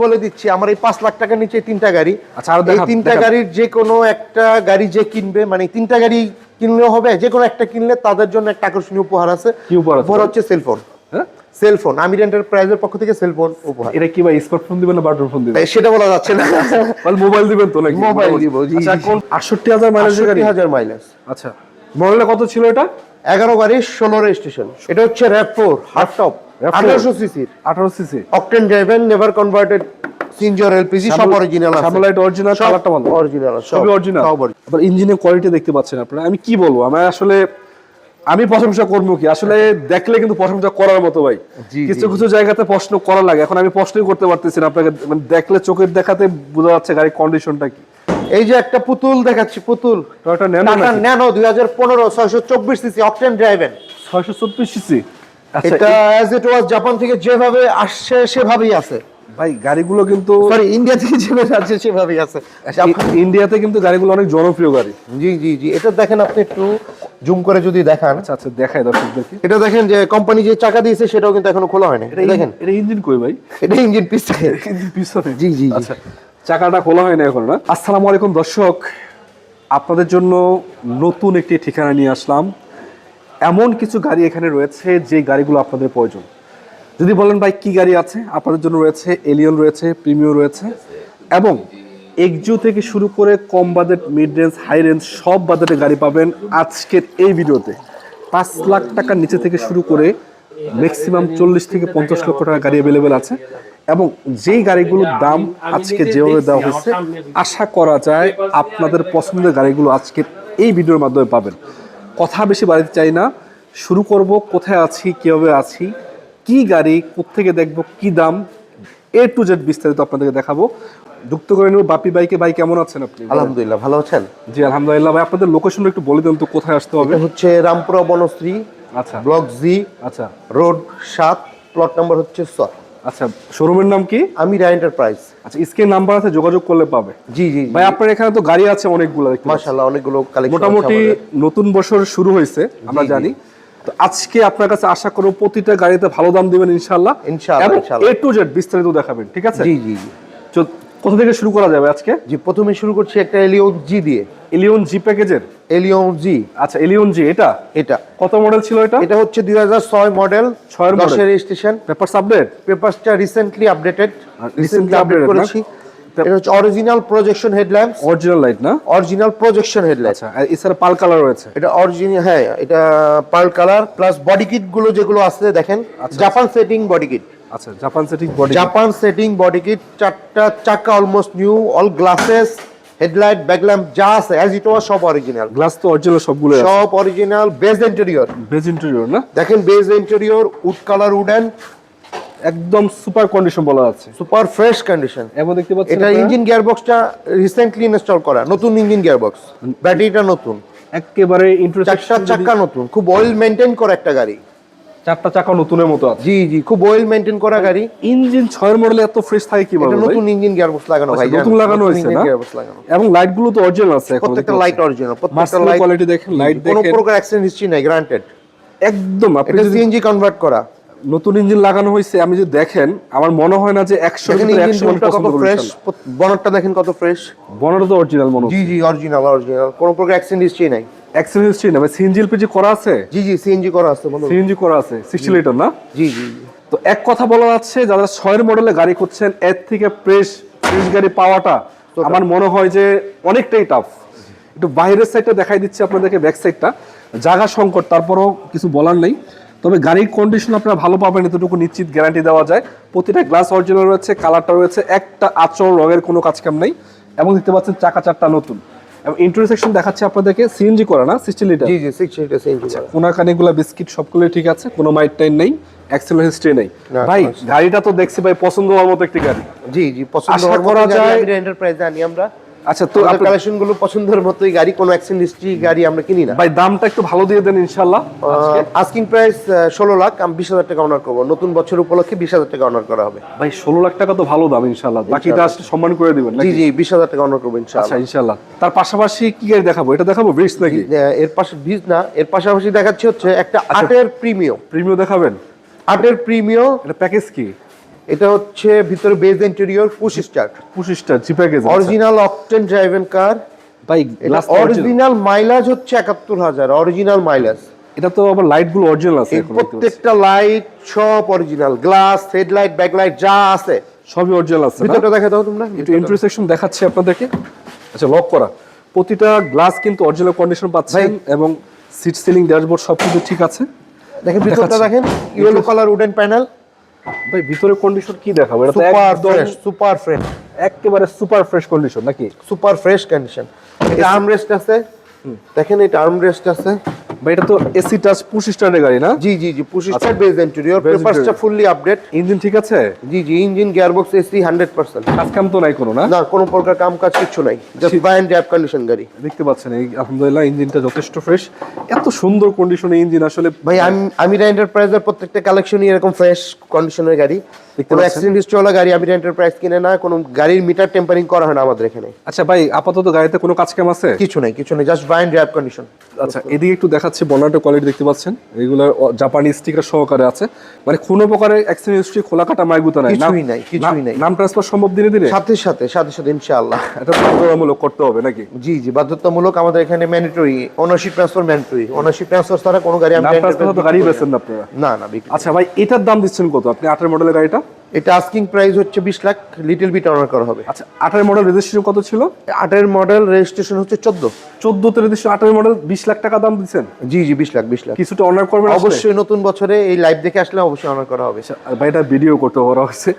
বলে দিচ্ছি আমার এই 5 লাখ টাকার নিচে তিনটা গাড়ি। আচ্ছা, আর এই তিনটা গাড়ির যে কোনো একটা গাড়ি যে কিনবে, মানে তিনটা গাড়ি কিনলেও হবে, যে কোনো একটা কিনলে তাদের জন্য একটা আকর্ষণীয় উপহার আছে। কি উপহার আছে? উপহার হচ্ছে সেলফোন। হ্যাঁ, সেলফোন আমির এন্টারপ্রাইজের পক্ষ থেকে সেলফোন উপহার। এটা কি ভাই স্মার্টফোন দিবেন না বাটন ফোন দিবেন? সেটা বলা যাচ্ছে না। তাহলে মোবাইল দিবেন তো নাকি? মোবাইল দিব। জি, আচ্ছা, কোন 68000 মাইলেজের গাড়ি? 68000 মাইলেজ। আচ্ছা, মডেলটা কত ছিল এটা? 11 গাড়ি 16 রেজিস্ট্রেশন। এটা হচ্ছে RAV4 হার্ড টপ 1800 সিসির 18 CC octane driven, never converted, CNG or LPG, সব অরিজিনাল আছে। সামলাইট অরিজিনাল, কালারটা ভালো অরিজিনাল, সবই অরিজিনাল। আবার ইঞ্জিনের কোয়ালিটি দেখতে পাচ্ছেন আপনারা। আমি কি বলবো, আমি প্রশংসা করবো কি, আসলে দেখলে কিন্তু প্রশংসা করার মতো ভাই। কিছু কিছু জায়গাতে প্রশ্ন করা লাগে, এখন আমি প্রশ্নই করতে পারতেছি না আপনাকে, মানে দেখলে চোখের দেখাতে বোঝা যাচ্ছে গাড়ির কন্ডিশনটা কি। এই যে একটা পুতুল দেখাচ্ছি, পুতুল Toyota nano 2015 624 CC octane driven. 624 CC. এটা অ্যাজ ইট ওয়াজ জাপান থেকে যেভাবে আসছে সেভাবেই আছে ভাই। গাড়িগুলো কিন্তু সরি ইন্ডিয়া থেকে যেভাবে আসছে সেভাবেই আছে। ইন্ডিয়াতে কিন্তু গাড়িগুলো অনেক জনপ্রিয় গাড়ি। জি জি জি, এটা দেখেন, আপনি একটু জুম করে যদি দেখান। আচ্ছা আচ্ছা, দেখাই দর্শকদেরকে। এটা দেখেন যে কোম্পানি যে চাকা দিয়েছে সেটাও কিন্তু এখনো খোলা হয়নি। দেখেন এটা ইঞ্জিন কই ভাই? এটা ইঞ্জিন পিছনে। ইঞ্জিন পিছনে? জি জি। আচ্ছা, চাকাটা খোলা হয়নি এখন না? আসসালামু আলাইকুম দর্শক, আপনাদের জন্য নতুন একটি ঠিকানা নিয়ে আসলাম। এমন কিছু গাড়ি এখানে রয়েছে যে গাড়িগুলো আপনাদের প্রয়োজন। যদি বলেন ভাই কি গাড়ি আছে, আপনাদের জন্য রয়েছে এলিয়ন, রয়েছে প্রিমিও, রয়েছে এবং এক্সজো থেকে শুরু করে কম budget, mid range, high range সব বাজেটের গাড়ি পাবেন আজকের এই ভিডিওতে। 5 লাখ টাকার নিচে থেকে শুরু করে ম্যাক্সিমাম 40 থেকে 50 লক্ষ টাকা গাড়ি অ্যাভেলেবেল আছে। এবং যেই গাড়িগুলোর দাম আজকে যেভাবে দেওয়া হয়েছে, আশা করা যায় আপনাদের পছন্দের গাড়িগুলো আজকের এই ভিডিওর মাধ্যমে পাবেন। কথা বেশি বাড়াতে চাই না, শুরু করব। কোথায় আছি, কিভাবে আছি, কি গাড়ি, কোত্থেকে দেখবো, কি দাম, A to Z বিস্তারিত আপনাদেরকে দেখাবো। যুক্ত করে নেব বাপি ভাইকে। ভাই কেমন আছেন আপনি? আলহামদুলিল্লাহ, ভালো আছেন? জি আলহামদুলিল্লাহ। ভাই আপনাদের লোকেশনটা একটু বলে দেন তো, কোথায় আসতে হবে? এটা হচ্ছে রামপুরা বনশ্রী, আচ্ছা, ব্লক জি, আচ্ছা, রোড 7, প্লট নাম্বার হচ্ছে 6। আচ্ছা, শোরুমের নাম কি? আমির এন্টারপ্রাইজ। আচ্ছা, স্ক্রিন নাম্বার আছে, যোগাযোগ করলে পাবে। জি জি ভাই, আপনার এখানে তো গাড়ি আছে অনেকগুলো, মাশাআল্লাহ অনেকগুলো কালেকশন। মোটামুটি নতুন বছর শুরু হয়েছে আমরা জানি, তো আজকে আপনার কাছে আশা করব প্রতিটা গাড়িতে ভালো দাম দিবেন ইনশাআল্লাহ। ইনশাআল্লাহ A to Z বিস্তারিত দেখাবেন, ঠিক আছে? জি জি জি। কোথা থেকে শুরু করা যাবে আজকে? জি, প্রথমে শুরু করছি একটা এলিয়ন জি দিয়ে। এলিয়ন জি প্যাকেজের? Allion G. আচ্ছা, এলিয়ন জি। এটা কত মডেল ছিল? এটা হচ্ছে 2006 মডেল, 6 এর মডেল, 10 এর রেজিস্ট্রেশন। Papers update? পেপারসটা রিসেন্টলি আপডেটেড করেছি। এটা হচ্ছে original projection headlamps, original light না? Original projection headlight. আচ্ছা, আর এছাড়া পাল কালার রয়েছে? এটা অরিজিনাল, হ্যাঁ এটা pearl colour plus body kit গুলো যেগুলো আছে দেখেন, জাপান সেটিং বডি কিট। আচ্ছা, Japan setting body, Japan setting body kit, চারটা চাকা almost new, all glasses, headlight, backlamp যা আছে অ্যাজ ইট ওয়াজ সব অরিজিনাল। গ্লাস তো অরিজিনাল সবগুলো আছে, সব original. Beige interior, beige interior না? দেখেন beige interior, would colour, wooden, একদম সুপার কন্ডিশন বলা যাচ্ছে, সুপার ফ্রেশ কন্ডিশন। এবং দেখতে পাচ্ছেন এটা ইঞ্জিন গিয়ারবক্সটা রিসেন্টলি ইনস্টল করা, নতুন ইঞ্জিন গিয়ারবক্স, ব্যাটারিটা নতুন, একেবারে চারটা চাকা নতুন, খুব ওয়েল মেইনটেইন করা একটা গাড়ি। চারটা চাকা নতুনের মতো আছে। জি জি, খুব ওয়েল মেইনটেইন করা গাড়ি। ইঞ্জিন 6 এর মডেল এত ফ্রেশ থাকে কিভাবে? এটা নতুন ইঞ্জিন গিয়ারবক্স লাগানো ভাই, নতুন লাগানো হয়েছে না? এবং লাইট গুলো তো অরিজিনাল আছে, এখন প্রত্যেকটা লাইট অরিজিনাল, প্রত্যেকটা লাইট কোয়ালিটি দেখেন, লাইট দেখেন, কোনো প্রকার অ্যাক্সিডেন্ট হিস্ট্রি নাই, গ্রান্টেড একদম। আপনি এটা যদি সিএনজি কনভার্ট করা নতুন ইঞ্জিন লাগানো হয়েছে, আমি যদি দেখেন আমার মনে হয় না যে 100 এর ভিতরে 100 মান পছন্দ করবেন। ফ্রেশ বনেটটা দেখেন কত ফ্রেশ, বনেটও তো অরিজিনাল মনে হচ্ছে। জি জি, অরিজিনাল অরিজিনাল, কোনো প্রকার অ্যাক্সিডেন্ট হিস্ট্রি নাই। অ্যাক্সিডেন্ট হিস্ট্রি না ভাই? সিএনজি এলপিজি করা আছে? জি জি, সিএনজি করা আছে, বলুন। সিএনজি করা আছে 60 লিটার না? জি জি। তো এক কথা বলা যাচ্ছে, যারা 6 এর মডেলে গাড়ি করছেন, এর থেকে ফ্রেশ গাড়ি পাওয়াটা আমার মনে হয় যে অনেকটাই টাফ। একটু বাইরের সাইডটা দেখাই দিচ্ছি আপনাদেরকে, ব্যাক সাইডটা জায়গা সংকট, তারপরও কিছু বলার নেই। তবে গাড়ির কন্ডিশন আপনারা ভালো পাবেন, এতটুকু নিশ্চিত গ্যারান্টি দেওয়া যায়। প্রতিটা গ্লাস অরিজিনাল রয়েছে, কালারটা রয়েছে, একটা আঁচড় রঙের কোনো কাজ কাম নেই। এবং দেখতে পাচ্ছেন চাকা চারটা নতুন। এবং ইন্টারসেকশন দেখাচ্ছে আপনাদেরকে, সিএনজি করা না? 60 লিটার। জি জি, 60 লিটার সিএনজি করা। কোনাকানিগুলা বিস্কিট সবগুলোই ঠিক আছে, কোনো মাইট টাইন নেই, অ্যাক্সিডেন্ট হিস্ট্রি নেই। ভাই গাড়িটা তো দেখছি ভাই পছন্দ হওয়ার মতো একটি গাড়ি। জি জি, পছন্দ আশা হওয়ার করা মতো যায়। গাড়ি আমির এন্টারপ্রাইজে আনি আমরা। আচ্ছা, তো আপনার কালেকশন গুলো পছন্দের মতোই গাড়ি, কোনো অ্যাক্সিডেন্ট হিস্ট্রি গাড়ি আমরা কিনি না ভাই। দামটা একটু ভালো দিয়ে দেন ইনশাআল্লাহ। আস্কিং প্রাইস 16 লাখ, আমি 20,000 টাকা অনার করব। নতুন বছর উপলক্ষে 20,000 টাকা অনার করা হবে ভাই। 16 লাখ টাকা তো ভালো দাম ইনশাআল্লাহ, বাকিটা আসলে সম্মান করে দিবেন জি জি, 20,000 টাকা অনার করব ইনশাআল্লাহ। আচ্ছা ইনশাআল্লাহ। তার পাশাপাশি কি গাড়ি দেখাবো? এটা দেখাবো ব্রিজ নাকি? এর পাশে ভিজ না, এর পাশাপাশি দেখাচ্ছি হচ্ছে একটা 8 এর প্রিমিয়াম। প্রিমিয়াম দেখাবেন? 8 এর প্রিমিয়াম, এটা প্যাকেজ কি? এটা হচ্ছে ভিতরে বেজ ইন্টেরিয়র পুশ স্টার্ট, পঁচিশটা জিপ্যাকেজ অরিজিনাল অকটেন ড্রাইভেন কার। ভাই এটা অরিজিনাল মাইলেজ হচ্ছে ৭১,০০০, অরিজিনাল মাইলেজ। এটা তো আবার লাইট গুলো অরিজিনাল আছে এখন, প্রত্যেকটা লাইট সব অরিজিনাল, গ্লাস, হেডলাইট, ব্যাকলাইট যা আছে সবই অরিজিনাল আছে। ভিতরটা দেখা দাও তোমরা, একটু ইন্টারসেকশন দেখাচ্ছি আপনাদেরকে। আচ্ছা, লক করা প্রতিটা গ্লাস কিন্তু অরিজিনাল কন্ডিশন পাচ্ছেন এবং সিট সিলিং ড্যাশবোর্ড সবকিছু ঠিক আছে। দেখেন ভিতরটা দেখেন, ইয়েলো কালার উডেন প্যানেল। ভাই ভিতরে কন্ডিশন কি দেখাবো, এটা তো সুপার একদম ফ্রেশ, সুপার ফ্রেশ, একেবারে সুপার ফ্রেশ কন্ডিশন নাকি? Super fresh condition. এটা আর্মরেস্ট আছে, দেখেন এটা আর্মরেস্ট আছে। ভাই এটা তো এসি টাচ পুশ স্টার্টের গাড়ি না? জি জি জি, পুশ স্টার্ট, বেজ ইন্টেরিয়র, পেপারসটা ফুললি আপডেট। ইঞ্জিন ঠিক আছে? জি জি, ইঞ্জিন, গিয়ারবক্স, এসি 100%। কাজ কাম তো নাই কোনো না? না, কোনো প্রকার কাম কাজ কিছু নাই, just buy and drive condition গাড়ি। দেখতে পাচ্ছেন এই আলহামদুলিল্লাহ ইঞ্জিনটা যথেষ্ট ফ্রেশ, এত সুন্দর কন্ডিশনে ইঞ্জিন আসলে। ভাই আমিরা এন্টারপ্রাইজের প্রত্যেকটা কালেকশনই এরকম ফ্রেশ কন্ডিশনের গাড়ি। কোনো অ্যাক্সিডেন্ট হিস্ট্রি গাড়ি আমিরা এন্টারপ্রাইজ কিনে না, কোনো গাড়ির মিটার টেম্পারিং করা হয় না আমাদের এখানে। আচ্ছা ভাই, আপাতত গাড়িতে কোনো কাজ কাম আছে? কিছু নাই, কিছু নাই, just buy and drive condition. আচ্ছা, এদিকে একটু দেখাচ্ছি বর্নাটের কোয়ালিটি দেখতে পাচ্ছেন, এগুলো জাপানি স্টিকার সহকারে আছে, মানে কোনো প্রকারের অ্যাক্সিডেন্ট হিস্ট্রি, খোলা কাটা মাইগুতা নাই, কিছুই নাই, কিছুই নাই। নাম ট্রান্সফার সম্ভব দিনে দিনে? সাথে সাথে সাথে সাথে ইনশাআল্লাহ। এটা বাধ্যতামূলক করতে হবে নাকি? জি জি, বাধ্যতামূলক, আমাদের এখানে mandatory, ownership transfer mandatory. Ownership transfer ছাড়া কোনো গাড়ি নাম ট্রান্সফার তো গাড়ি বেচেন না আপনারা? না না, বিক্রি। আচ্ছা ভাই, এটার দাম দিচ্ছেন কত আপনি 8 মডেলের গাড়িটা? এটা আস্কিং প্রাইস হচ্ছে 20 লাখ, লিটল বিট অনার করা হবে। আচ্ছা, 8 মডেল রেজিস্ট্রেশন কত ছিল? 8 মডেল রেজিস্ট্রেশন হচ্ছে 14। 14 তে রেজিস্ট্রেশন, 8 মডেল 20 লাখ টাকা দাম দিচ্ছেন? জি জি, 20 লাখ, 20 লাখ। কিছুটা অনার করবেন অবশ্যই, নতুন বছরে এই লাইভ দেখে আসলে অবশ্যই অনার করা হবে। আর ভাই এটা ভিডিও করতে বলা হচ্ছে,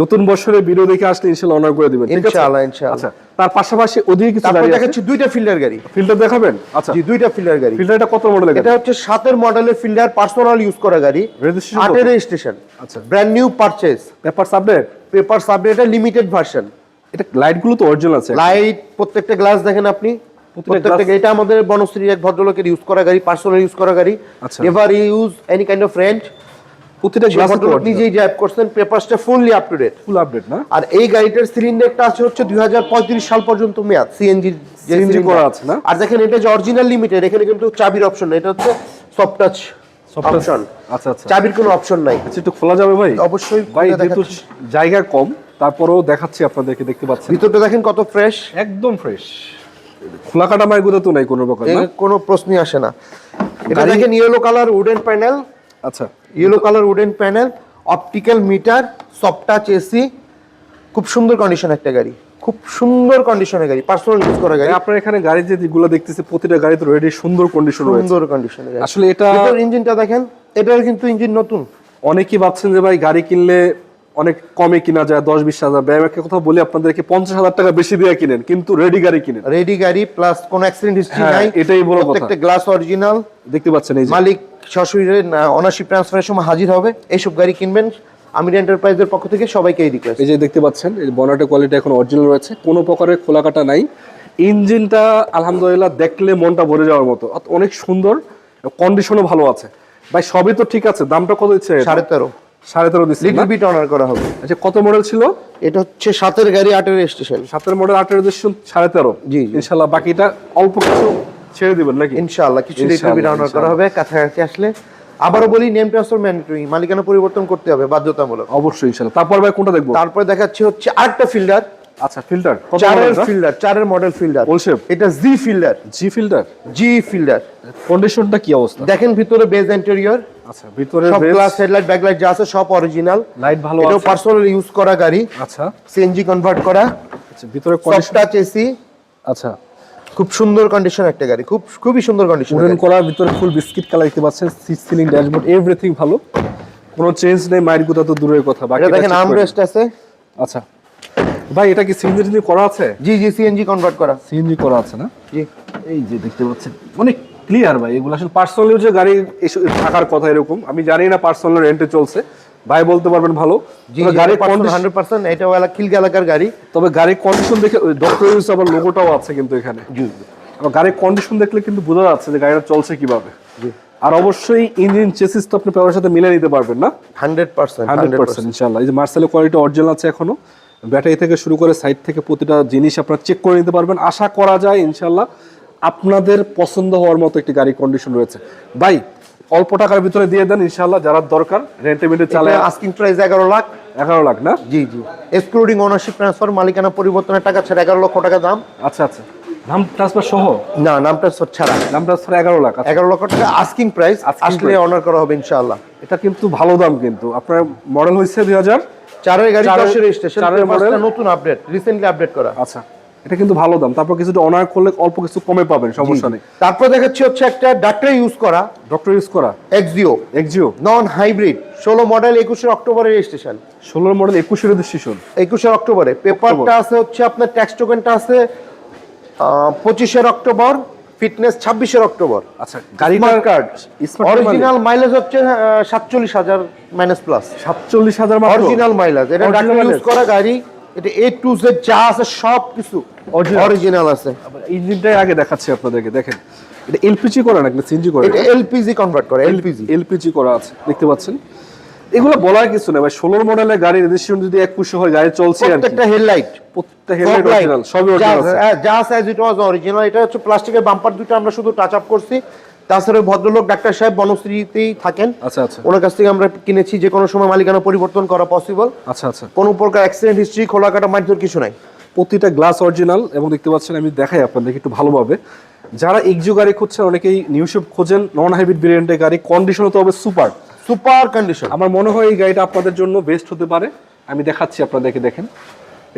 নতুন বছরে ভিডিও দেখে আসলে ইনশাআল্লাহ অনার করে দিবেন, ঠিক আছে? ইনশাআল্লাহ ইনশাআল্লাহ। আচ্ছা, তার পাশাপাশি ওদিকে কিছু তারপর গাড়ি আছে, দেখাচ্ছি দুইটা ফিল্ডার গাড়ি। ফিল্টার দেখাবেন? আচ্ছা জি, দুইটা ফিল্ডার গাড়ি। ফিল্টারটা কত মডেলের গাড়ি? এটা হচ্ছে 7 মডেলের ফিল্ডার, পার্সোনাল ইউজ করা গাড়ি, রেজিস্ট্রেশন 8 রেজিস্ট্রেশন। আচ্ছা, brand new purchase, papers update, paper submit, এটা লিমিটেড ভার্সন। এটা লাইট গুলো তো অরিজিনাল আছে, লাইট, প্রত্যেকটা গ্লাস দেখেন আপনি, প্রত্যেকটা। এটা আমাদের বনশ্রীর এক ভদ্রলোকের ইউজ করা গাড়ি, পার্সোনাল ইউজ করা গাড়ি। আচ্ছা, ever use any kind of rent, প্রতিটা গ্লাস নিজেই ড্রাইভ করছেন, পেপারসটা fully up to date, full update না? আর এই গাড়িটার সিলিন্ডারটা আছে হচ্ছে 2035 সাল পর্যন্ত মেয়াদ, সিএনজি করা আছে না? আর দেখেন এটা যে অরিজিনাল লিমিটেড, এখানে কিন্তু চাবির অপশন নেই, এটা হচ্ছে সফট টাচ অপশন। আচ্ছা আচ্ছা, চাবির কোনো অপশন নাই। আচ্ছা, একটু খোলা যাবে ভাই? অবশ্যই ভাই, খুলে যেহেতু দেখাচ্ছি। জায়গা কম তারপরেও দেখাচ্ছি আপনাদেরকে, দেখতে পাচ্ছেন ভিতরটা দেখেন কত ফ্রেশ, একদম ফ্রেশ, খোলা কাটা মাইগুলো তো নাই কোনো প্রকার না? কোনো প্রশ্নই আসে না। এটা দেখেন ইয়েলো কালার উডেন প্যানেল। আচ্ছা, yellow colour wooden panel, optical metre, soft touch AC, খুব সুন্দর কন্ডিশন একটা গাড়ি, খুব সুন্দর কন্ডিশনের গাড়ি, পার্সোনাল ইউজ করা গাড়ি। আপনার এখানে গাড়ি যেগুলো দেখতেছি প্রতিটা গাড়ি তো রেডি, সুন্দর কন্ডিশন রয়েছে, সুন্দর কন্ডিশনের গাড়ি। আসলে এটা ইঞ্জিনটা দেখেন, এটার কিন্তু ইঞ্জিন নতুন। অনেকেই ভাবছেন যে ভাই গাড়ি কিনলে অনেক কমে কিনা যায়, 10-20 হাজার। ভাই একটা কথা বলি আপনাদেরকে, 50,000 টাকা বেশি দিয়ে কিনেন কিন্তু রেডি গাড়ি কিনেন, রেডি গাড়ি প্লাস কোনো অ্যাক্সিডেন্ট হিস্ট্রি নাই, এটাই বড় কথা। প্রত্যেকটা গ্লাস অরিজিনাল, দেখতে পাচ্ছেন এই যে মালিক সশরীরে ওনারশিপ ট্রান্সফারের সময় হাজির হবে। এইসব গাড়ি কিনবেন, আমির এন্টারপ্রাইজের পক্ষ থেকে সবাইকে এই রিকোয়েস্ট। এই যে দেখতে পাচ্ছেন এই বনেটের কোয়ালিটি এখন অরিজিনাল রয়েছে, কোনো প্রকারের খোলা কাটা নাই। ইঞ্জিনটা আলহামদুলিল্লাহ দেখলে মনটা ভরে যাওয়ার মতো, অনেক সুন্দর, কন্ডিশনও ভালো আছে। ভাই সবই তো ঠিক আছে, দামটা কত দিচ্ছে? 13.5। 13.5 দিচ্ছে, লিটল বিট অনার করা হবে। আচ্ছা, কত মডেল ছিল এটা? হচ্ছে 7 গাড়ি, 8 রেজিস্ট্রেশন। 7 model, 8 registration, 13.5। জি, ইনশাআল্লাহ বাকিটা অল্প কিছু ছেড়ে দিবেন নাকি? ইনশাআল্লাহ কিছু লিটল বিট অনার করা হবে কাছাকাছি আসলে। আবারও বলি, নেম ট্রান্সফার ম্যান্ডেটরি, মালিকানা পরিবর্তন করতে হবে বাধ্যতামূলক। অবশ্যই ইনশাআল্লাহ। তারপর ভাই কোনটা দেখবো? তারপরে দেখাচ্ছি হচ্ছে আরেকটা ফিল্ডার। আচ্ছা, ফিল্টার 4 মডেল ফিল্ডার, ফুল শেপ, এটা জি ফিল্ডার। জি ফিল্টার, জি ফিল্ডার। কন্ডিশনটা কি অবস্থা? দেখেন ভিতরে বেজ ইন্টেরিয়র, আচ্ছা, ভিতরে সব গ্লাস, হেডলাইট, ব্যাকলাইট যা আছে সব অরিজিনাল, লাইট ভালো এটা আছে, পার্সোনাল ইউজ করা গাড়ি। আচ্ছা সিএনজি কনভার্ট করা। আচ্ছা, ভিতরে সফট কন্ডিশন, টাচ এসি, আচ্ছা, খুব সুন্দর কন্ডিশন একটা গাড়ি, খুবই সুন্দর কন্ডিশন। উডেন করা, ভিতরে ফুল বিস্কিট কালার দেখতে পাচ্ছেন, সিট সিলিং, ড্যাশবোর্ড, এভরিথিং ভালো, কোনো চেঞ্জ নেই। মাইর গুতা তো দূরের কথা, বাকি এটা দেখেন আর্মরেস্ট আছে। আচ্ছা ভাই, এটা কি সিএনজি করা আছে? জি জি, সিএনজি কনভার্ট করা। সিএনজি করা আছে না? জি, এই যে দেখতে পাচ্ছেন অনেক ক্লিয়ার ভাই। এগুলো আসলে পার্সোনাল ইউজে গাড়ি থাকার কথা এরকম, আমি জানি না পার্সোনাল রেন্টে চলছে, ভাই বলতে পারবেন ভালো। গাড়ি 100%, এটা খিলগা এলাকার গাড়ি। তবে গাড়ির কন্ডিশন দেখে ডক্টর ইউজ আবার লোগোটাও আছে কিন্তু এখানে। আবার গাড়ির কন্ডিশন দেখলে কিন্তু বোঝা যাচ্ছে যে গাড়িটা চলছে কিভাবে। আর অবশ্যই ইঞ্জিন চেসিস তো আপনি পাওয়ার সাথে মিলে নিতে পারবেন না? 100% ইনশাআল্লাহ। এই যে মার্সেলের কোয়ালিটি অরিজিনাল আছে এখনো, ব্যাটারি থেকে শুরু করে সাইড থেকে প্রতিটা জিনিস আপনারা চেক করে নিতে পারবেন। আশা করা যায় ইনশাআল্লাহ আপনাদের পছন্দ হওয়ার মতো একটি গাড়ি কন্ডিশন রয়েছে। ভাই অল্প টাকার ভিতরে দিয়ে দেন ইনশাআল্লাহ, যারা দরকার রেন্টেবিলিটি চালে। Asking price 11 lakh. 11 লাখ না? জি জি, এক্সক্লুডিং ওনারশিপ ট্রান্সফার, মালিকানা পরিবর্তনের টাকা ছাড়া 11 লক্ষ টাকা দাম। আচ্ছা আচ্ছা, নাম ট্রান্সফার সহ? না, নাম ট্রান্সফার ছাড়া। নাম ট্রান্সফার 11 লাখ। 11 লক্ষ টাকা আস্কিং প্রাইস, আসলে অনার করা হবে ইনশাআল্লাহ। এটা কিন্তু ভালো দাম। কিন্তু আপনার মডেল হয়েছে 2004 এর গাড়ি, 10 এর রেজিস্ট্রেশন, 4 এর মডেল, নতুন আপডেট, রিসেন্টলি আপডেট করা। আচ্ছা, এটা কিন্তু ভালো দাম। তারপর কিছুটা অনার করলে অল্প কিছু কমে পাবেন, সমস্যা নেই। তারপর দেখাচ্ছি হচ্ছে একটা ডাক্তার ইউজ করা, ডক্টর ইউজ করা এক্সিও নন হাইব্রিড, 16 মডেল, 21 অক্টোবরের রেজিস্ট্রেশন। 16 মডেল, 21 রেজিস্ট্রেশন, 21 অক্টোবরে। পেপারটা আছে হচ্ছে আপনার, ট্যাক্স টোকেনটা আছে 25 অক্টোবর, ফিটনেস 26 অক্টোবর। আচ্ছা, গাড়ির কার্ড অরিজিনাল মাইলেজ হচ্ছে 47,000 মাইনাস প্লাস। 47,000 মাত্র অরিজিনাল মাইলেজ। এটা ডাক্তার ইউজ করা গাড়ি, এটা A to Z যা আছে সব কিছু অরিজিনাল আছে। ইঞ্জিনটাই আগে দেখাচ্ছি আপনাদেরকে, দেখেন এটা এলপিজি করা নাকি সিএনজি করা? এটা এলপিজি কনভার্ট করে, এলপিজি করা আছে, দেখতে পাচ্ছেন। এগুলো বলার কিছু না ভাই, 16 মডেলের গাড়ি রেজিস্ট্রেশন যদি 21 হয়, গাড়ি চলছে আর কি। প্রত্যেকটা হেডলাইট, প্রত্যেকটা হেডলাইট অরিজিনাল, সবই অরিজিনাল আছে। যা সাইজ ইট ওয়াজ অরিজিনাল। এটা হচ্ছে প্লাস্টিকের বাম্পার দুটো আমরা শুধু টাচ আপ করছি। তাছাড়া ভদ্রলোক ডাক্তার সাহেব বনশ্রীতেই থাকেন। আচ্ছা আচ্ছা, ওনার কাছ থেকে আমরা কিনেছি, যে কোনো সময় মালিকানা পরিবর্তন করা পসিবল। আচ্ছা আচ্ছা, কোনো প্রকার অ্যাক্সিডেন্ট হিস্ট্রি, খোলা কাটা মারধর কিছু নাই। প্রতিটা গ্লাস অরিজিনাল। এবং দেখতে পাচ্ছেন, আমি দেখাই আপনাদেরকে একটু ভালোভাবে। যারা এক্সিও গাড়ি খুঁজছেন, অনেকেই নিউ শেপ খোঁজেন, নন হাইব্রিড ভেরিয়েন্টের গাড়ি, কন্ডিশনও তো হবে সুপার কন্ডিশন। আমার মনে হয় এই গাড়িটা আপনাদের জন্য বেস্ট হতে পারে। আমি দেখাচ্ছি আপনাদেরকে, দেখেন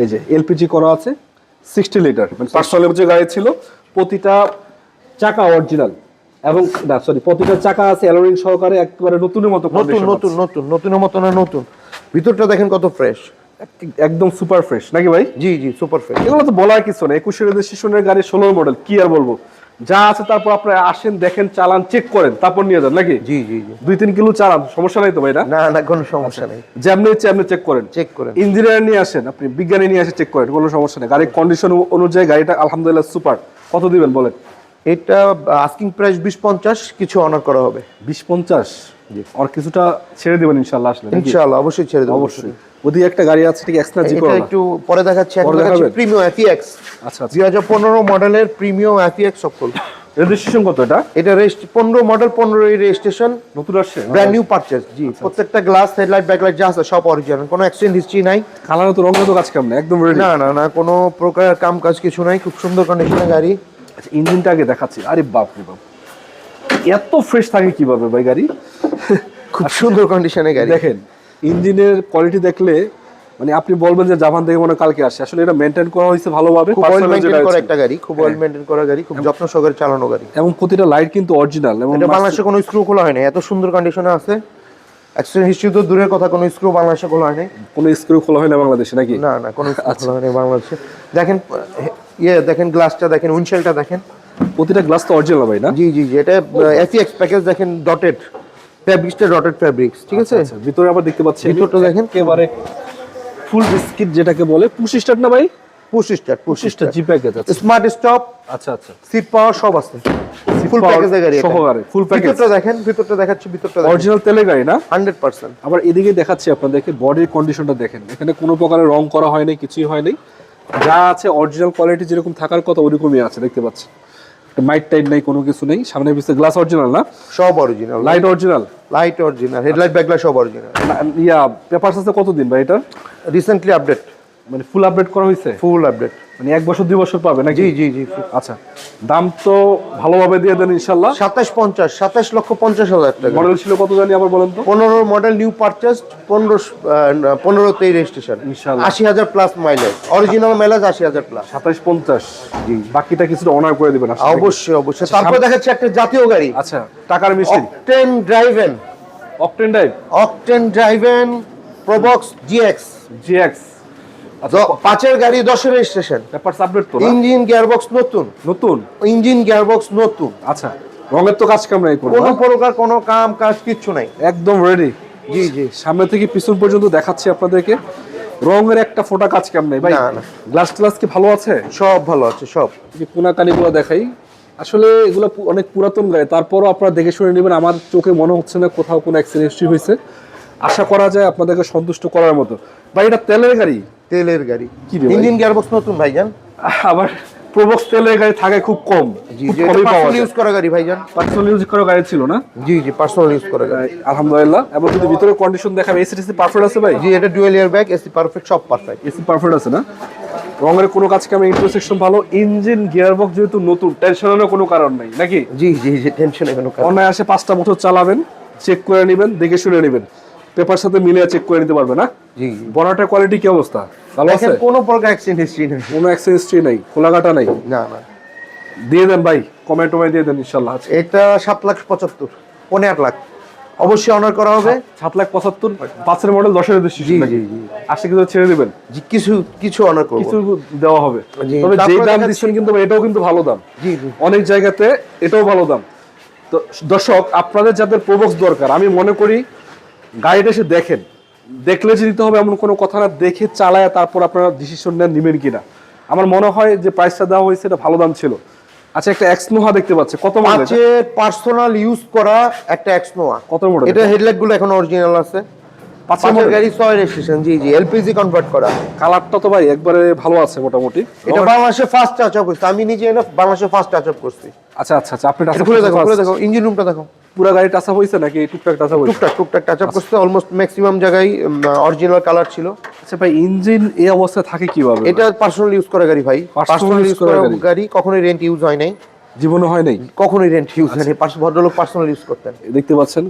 এই যে এলপিজি করা আছে, 60 লিটার, মানে পার্সোনাল যে গাড়ি ছিল। প্রতিটা চাকা অরিজিনাল, এবং না সরি, প্রতিটা চাকা আছে অ্যালোরিং সহকারে, একেবারে নতুনের মতো নতুনের মতো না, নতুন। ভিতরটা দেখেন কত ফ্রেশ, একদম সুপার ফ্রেশ নাকি ভাই? জি জি, সুপার ফ্রেশ। এগুলো তো বলার কিছু না, 21 রেজিস্ট্রেশনের গাড়ি, 16 মডেল, কি আর বলবো। যা আছে তারপর আপনারা আসেন, দেখেন, চালান, চেক করেন, তারপর নিয়ে যান নাকি? জি জি জি, 2-3 কিলো চালান, সমস্যা নাই তো ভাই? না না, কোনো সমস্যা নেই। যেমনি ইচ্ছে এমনি চেক করেন। ইঞ্জিনিয়ার নিয়ে আসেন, আপনি বিজ্ঞানী নিয়ে এসে চেক করেন, কোনো সমস্যা নেই। গাড়ির কন্ডিশন অনুযায়ী গাড়িটা আলহামদুলিল্লাহ সুপার। কত দিবেন বলেন? এটা আস্কিং প্রাইস 20-50, কিছু অনার করা হবে। 20-50, আর কিছুটা ছেড়ে দিবেন ইনশাআল্লাহ? আসলে ইনশাআল্লাহ অবশ্যই ছেড়ে দেব, অবশ্যই। ওদিকে একটা গাড়ি আছে, ঠিক এক্সট্রা জি করা, এটা একটু পরে দেখাচ্ছি। এখন দেখাচ্ছি প্রিমিয়াম এফএক্স। আচ্ছা আচ্ছা, 2015 মডেলের প্রিমিয়াম এফএক্স সকল। রেজিস্ট্রেশন কত এটা? এটা 15 মডেল, 15 এর রেজিস্ট্রেশন, নতুন আসছে, ব্র্যান্ড নিউ পারচেজ। জি, প্রত্যেকটা গ্লাস, হেডলাইট, ব্যাকলাইট যা আছে সব অরিজিনাল, কোনো অ্যাক্সিডেন্ট হিস্ট্রি নাই। কালার তো, রঙে তো কাজ কাম না, একদম রেডি। না না না, কোনো প্রকার কাম কাজ কিছু নাই, খুব সুন্দর কন্ডিশনের গাড়ি। আচ্ছা, ইঞ্জিনটা আগে দেখাচ্ছি। আরে বাপ রে বাপ, এত ফ্রেশ থাকে কিভাবে ভাই গাড়ি? খুব সুন্দর কন্ডিশনের গাড়ি। দেখেন ইঞ্জিনের কোয়ালিটি দেখলে মানে আপনি বলবেন যে জাপান থেকে মনে কালকে আসে। আসলে এটা মেইনটেইন করা হয়েছে ভালোভাবে, খুব ওয়েল মেইনটেইন করা একটা গাড়ি, খুব ওয়েল মেইনটেইন করা গাড়ি, খুব যত্ন সহকারে চালানো গাড়ি। এবং প্রতিটা লাইট কিন্তু অরিজিনাল। এবং এটা বাংলাদেশে কোনো স্ক্রু খোলা হয়নি, এত সুন্দর কন্ডিশনে আছে। অ্যাক্সিডেন্ট হিস্ট্রি তো দূরের কথা, কোনো স্ক্রু বাংলাদেশে খোলা হয়নি। কোনো স্ক্রু খোলা হয় না বাংলাদেশে নাকি? না না, কোনো স্ক্রু খোলা হয়নি বাংলাদেশে। দেখেন দেখেন গ্লাসটা দেখেন, উইন্ডশিল্ডটা দেখেন, প্রতিটা গ্লাস তো অরিজিনাল ভাই? না জি জি জি, এটা এফএক্স প্যাকেজ। দেখেন ডটেড ফেব্রিক্সটা, ডটেড ফেব্রিক্স, ঠিক আছে। ভিতরে আবার দেখতে পাচ্ছি, ভিতরটা দেখেন একেবারে ফুল বিস্কিট যেটাকে বলে। পুশ স্টার্ট না ভাই? পুশ স্টার্ট জি প্যাকেজ আছে, স্মার্ট স্টপ, আচ্ছা আচ্ছা, সিট পাওয়ার সব আছে, ফুল প্যাকেজের গাড়ি সহকারে, ফুল প্যাকেজ। ভিতরটা দেখেন, ভিতরটা দেখাচ্ছি, ভিতরটা অরিজিনাল তেলের গাড়ি না? 100%। আবার এদিকে দেখাচ্ছি আপনাদেরকে বডির কন্ডিশনটা দেখেন। এখানে কোনো প্রকারের রং করা হয়নি, কিছুই হয়নি, যা আছে অরিজিনাল কোয়ালিটি যেরকম থাকার কথা ওইরকমই আছে, দেখতে পাচ্ছেন। মাইট টাইট নাই, কোনো কিছু নেই। সামনে পিছনে গ্লাস অরিজিনাল না? সব original. Light original, headlight, backlight সব অরিজিনাল। ইয়া পেপারস আছে কতদিন ভাই এটা? রিসেন্টলি আপডেট, মানে ফুল আপডেট করা হয়েছে? ফুল আপডেট, মানে 1 বছর 2 বছর পাবে নাকি? জি জি জি। আচ্ছা, দাম তো ভালোভাবে দিয়ে দেন ইনশাআল্লাহ। 27,50,000 টাকা। মডেল ছিল কত জানি আবার বলেন তো? 15 মডেল, নিউ পারচেজ, 15তে রেজিস্ট্রেশন, ইনশাআল্লাহ 80,000 plus mileage, original mileage 80,000 plus. 27-50, জি। বাকিটা কিছুটা অনার করে দিবেন অবশ্যই অবশ্যই। তারপর দেখাচ্ছি একটা জাতীয় গাড়ি। আচ্ছা, টাকার মিষ্টি, অকটেন ড্রাইভেন প্রবক্স জিএক্স। আচ্ছা, 5 গাড়ি, 10 রেজিস্ট্রেশন, পেপারস আপডেট তো? ইঞ্জিন গিয়ারবক্স নতুন, ইঞ্জিন গিয়ারবক্স নতুন। আচ্ছা, রঙের তো কাজ কাম নাই, কোনো প্রকার কোনো কাম কাজ কিচ্ছু নাই, একদম রেডি। জি জি, সামনে থেকে পিছন পর্যন্ত দেখাচ্ছি আপনাদেরকে, রঙের একটা ফোঁটা কাজ কাম নাই ভাই। না, গ্লাস ট্লাস কি ভালো আছে? সব ভালো আছে, সব। যে কোনাকানিগুলো দেখাই, আসলে এগুলো অনেক পুরাতন গাড়ি, তারপরও আপনারা দেখে শুনে নেবেন। আমার চোখে মনে হচ্ছে না কোথাও কোনো অ্যাক্সিডেন্ট হয়েছে। আশা করা যায় আপনাদেরকে সন্তুষ্ট করার মতো। ভাই এটা তেলের গাড়ি? তেলের গাড়ি, কি রে ভাই? ইঞ্জিন গিয়ারবক্স নতুন ভাইজান। আবার প্রবক্স তেলের গাড়ি থাকে খুব কম, জি খুব জি কমই পাওয়া পার্সোনাল যায়। ইউজ করা গাড়ি ভাইজান, পার্সোনাল ইউজ করা গাড়ি ছিল না? জি জি পার্সোনাল ইউজ করা গাড়ি। আলহামদুলিল্লাহ। এবং যদি ভিতরে কন্ডিশন দেখাবে, এসি পারফেক্ট আছে ভাই? জি এটা dual air bag, AC perfect, সব পারফেক্ট। এসি পারফেক্ট আছে না? রঙের কোনো কাজ কামে, ইন্টারসেকশন ভালো, ইঞ্জিন গিয়ারবক্স যেহেতু নতুন, টেনশনের কোনো কারণ নাই নাকি? জি জি জি টেনশনে কোনো কারণ। অনায়াসে 5টা বছর চালাবেন, চেক করে নেবেন, দেখে শুনে নেবেন, পেপার সাথে মিলিয়ে চেক করে নিতে পারবে না? জি বনাটের কোয়ালিটি কি অবস্থা? ভালো আছে? দেখেন কোনো প্রকার অ্যাক্সিডেন্ট হিস্ট্রি নেই, কোনো অ্যাক্সিডেন্ট হিস্ট্রি নাই, খোলাঘাটা নাই? না না। দিয়ে দেন ভাই, কমেন্ট দিয়ে দেন ইনশাল্লাহ। এটা 7,75,000, 8.5 অবশ্যই অনার করা হবে। 7,75,000, 5-এর মডেল, 10-এর রেজিস্ট্রেশন। জি জি জি আসলে কিছু ছেড়ে দিবেন, জি কিছু কিছু অনার করব, কিছু দেওয়া হবে। জি, তবে যে তারপরে দাম দেখাচ্ছি- দিচ্ছেন কিন্তু এটাও কিন্তু ভালো দাম, জি জি অনেক জায়গাতে এটাও ভালো দাম। তো দর্শক, আপনাদের যাদের প্রবক্স দরকার, আমি মনে করি গাড়িটা এসে দেখেন, দেখলে যে নিতে হবে এমন কোনো কথা না, দেখে চালায় তারপর আপনারা ডিসিশন নেন নিবেন কিনা। আমার মনে হয় যে প্রাইসটা দেওয়া হয়েছে এটা ভালো দাম ছিল। আচ্ছা, একটা এক্সনোহা দেখতে পাচ্ছি, কত মডেল? পাঁচে পার্সোনাল ইউজ করা একটা এক্সনোয়া। কত মডেল? এটা হেডলাইট গুলো এখন অরিজিনাল আছে, 5 পাঁচের গাড়ি 6 রেজিস্ট্রেশন। জি জি এলপিজি কনভার্ট করা। কালারটা তো ভাই একবারে ভালো আছে মোটামুটি। এটা বাংলাদেশে ফার্স্ট টাচ আপ করছি, আমি নিজে এনে বাংলাদেশে ফার্স্ট টাচ আপ করছি। আচ্ছা আচ্ছা আচ্ছা, আপনি এটা খুলে দেখো, খুলে দেখো, ইঞ্জিন রুমটা দেখো, পুরো গাড়ি টাচ আপ হইছে নাকি টুকটাক টাচ আপ হইছে? টুকটাক টুকটাক টাচ আপ করছে, অলমোস্ট ম্যাক্সিমাম জায়গায় অরিজিনাল কালার ছিল। আচ্ছা ভাই, ইঞ্জিন এই অবস্থায় থাকে কিভাবে? এটা পার্সোনাল ইউজ করা গাড়ি ভাই, পার্সোনাল ইউজ করা গাড়ি, কখনোই রেন্ট ইউজ হয় নাই, জীবনে হয় নাই, কখনোই রেন্ট ইউজ হয় নাই। ভদ্রলোক পার্সোনাল ইউজ করতেন, দেখতে পাচ্ছেন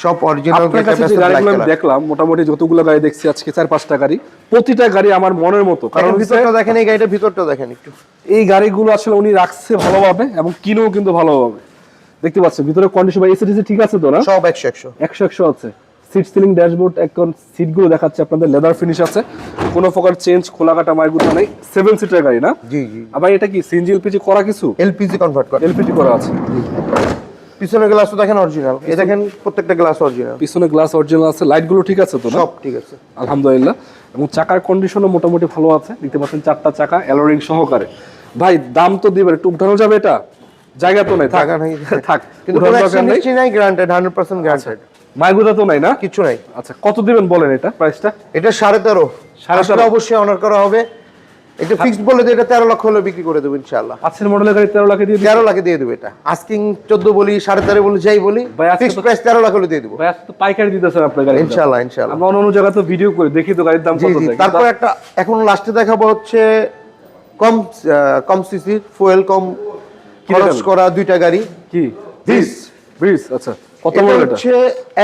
সব অরিজিনাল। আপনার কাছে যে গাড়িগুলো আমি দেখলাম, মোটামুটি যতগুলো গাড়ি দেখছি আজকে 4-5টা গাড়ি, প্রতিটা গাড়ি আমার মনের মতো। কারণ ভিতরটা দেখেন, এই গাড়িটার ভিতরটা দেখেন একটু, এই গাড়িগুলো আসলে উনি রাখছে ভালোভাবে এবং কিনেও কিন্তু ভালোভাবে। দেখতে পাচ্ছেন ভিতরে কন্ডিশন, এসি ঠিক আছে তো না? সব 100 100 আছে। সিট সিলিং, ড্যাশবোর্ড, এখন সিটগুলো দেখাচ্ছে আপনাদের লেদার ফিনিশ আছে, কোনো প্রকার চেঞ্জ, খোলাকাটা মাইগুলো নেই। 7 সিটার গাড়ি না? জি জি। আবার এটা কি সিএনজি এলপিজি করা? কিছু এলপিজি কনভার্ট করা, এলপিজি করা আছে। পিছনের গ্লাস তো দেখেন অরিজিনাল, এই দেখেন প্রত্যেকটা গ্লাস অরিজিনাল, পিছনে গ্লাস অরিজিনাল আছে, লাইটগুলো ঠিক আছে তো না? সব ঠিক আছে আলহামদুলিল্লাহ। এবং চাকার কন্ডিশনও মোটামুটি ভালো আছে, দেখতে পাচ্ছেন 4টা চাকা অ্যালোরিং সহকারে। ভাই দাম তো দিবেন, একটু উঠানো যাবে? এটা জায়গা তো নাই, টাকা নাই, থাক, কিন্তু কোনো অ্যাক্সিডেন্ট হিস্ট্রি নাই, গ্যারান্টেড, 100% গ্যারান্টেড, মাইগুদা তো নাই না? কিছু নাই। আচ্ছা, কত দিবেন বলেন এটা প্রাইসটা? এটা 13.5, 13.5 অবশ্যই অনার করা হবে। এটা ফিক্সড বলে যে এটা 13 লক্ষ হলে বিক্রি করে দেবো ইনশাআল্লাহ। 5 মডেলের গাড়ি 13 লাখে দিয়ে দিবেন? 13 লাখে দিয়ে দেবো। এটা আস্কিং 14 বলি, 13.5 বলি, যাই বলি, ভাই আজকে ফিক্সড তো- প্রাইস 13 লাখ হলে দিয়ে দেবো ভাই আজকে তো পাইকারি দিতেছেন আপনার গাড়ি? ইনশাআল্লাহ ইনশাআল্লাহ। আমরা অন্য জায়গায় তো ভিডিও করে দেখি তো গাড়ির দাম জি কত জি। দেয়। তারপর একটা এখন লাস্টে দেখাবো হচ্ছে কম সিসি, ফুয়েল কম খরচ দেখাবেন? করা দুইটা গাড়ি। কি ব্রিজ, ব্রিজ? আচ্ছা, কত এটা মডেল এটা? হচ্ছে